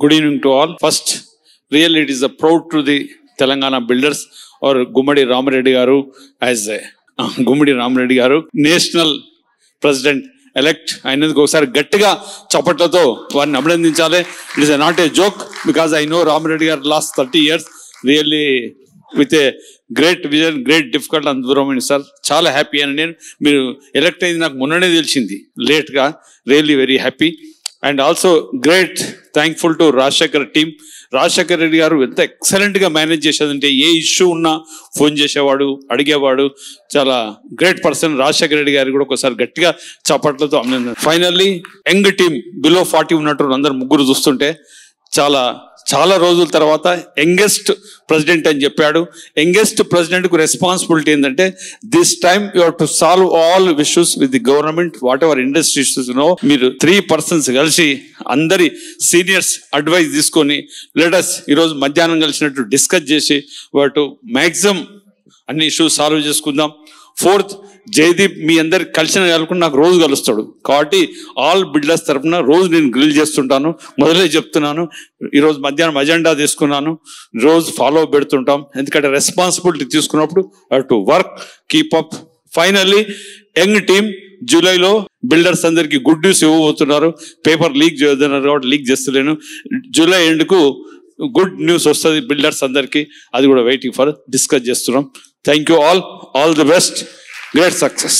Good evening to all. First, really it is a proud to the Telangana builders or Gummadi Ramareddy Garu as Gummadi Ramareddy Garu, National President elect. అయినందుకు ఒకసారి గట్టిగా చప్పట్లతో వారిని అభినందించాలి. It is not a joke because I know Ramareddy Garu last 30 years really with a great vision, great difficult environment, sir. చాలా happy అని నేను మీరు ఎలక్ట్ అయింది నాకు మొన్ననే తెలిసింది లేట్గా. Really very happy and also great thankful to Rajasekhar team. Rajasekhar Reddy గారు ఎంత ఎక్సలెంట్గా మేనేజ్ చేసేదంటే ఏ ఇష్యూ ఉన్నా ఫోన్ చేసేవాడు, అడిగేవాడు. చాలా గ్రేట్ పర్సన్ రాజశేఖర్ రెడ్డి గారు కూడా ఒకసారి గట్టిగా చప్పట్లతో అభినందన. ఫైనల్లీ యంగ్ టీమ్ బిలో 40 ఉన్నట్టు అందరు ముగ్గురు చూస్తుంటే చాలా రోజుల తర్వాత యంగెస్ట్ ప్రెసిడెంట్ అని చెప్పాడు. యంగెస్ట్ ప్రెసిడెంట్ కు రెస్పాన్సిబిలిటీ ఏంటంటే this time you have to solve all issues with the government whatever industry issues no. మీరు 3 persons కలిసి అందరి సీనియర్స్ అడ్వైస్ తీసుకొని లెటస్ ఈరోజు మధ్యాహ్నం కలిసినట్టు డిస్కస్ చేసి వాటి మ్యాక్సిమం అన్ని ఇష్యూస్ సాల్వ్ చేసుకుందాం. 4th, జయదీప్ మీ అందరు కలిసిన కలుపుకుని నాకు రోజు కలుస్తాడు కాబట్టి ఆల్ బిల్డర్స్ తరఫున రోజు నేను గ్రిల్ చేస్తుంటాను. మొదలే చెప్తున్నాను, ఈరోజు మధ్యాహ్నం అజెండా తీసుకున్నాను, రోజు ఫాలో పెడుతుంటాం. ఎందుకంటే రెస్పాన్సిబిలిటీ తీసుకున్నప్పుడు to work keep up. Finally young team జూలైలో బిల్డర్స్ అందరికి గుడ్ న్యూస్ ఇవ్వబోతున్నారు. పేపర్ లీక్ చేస్తున్నారు కాబట్టి లీక్ చేస్తలేను. జూలై ఎండ్కు గుడ్ న్యూస్ వస్తుంది బిల్డర్స్ అందరికి, అది కూడా వెయిటింగ్ ఫర్ డిస్కస్ చేస్తున్నాం. Thank you all the best, great success.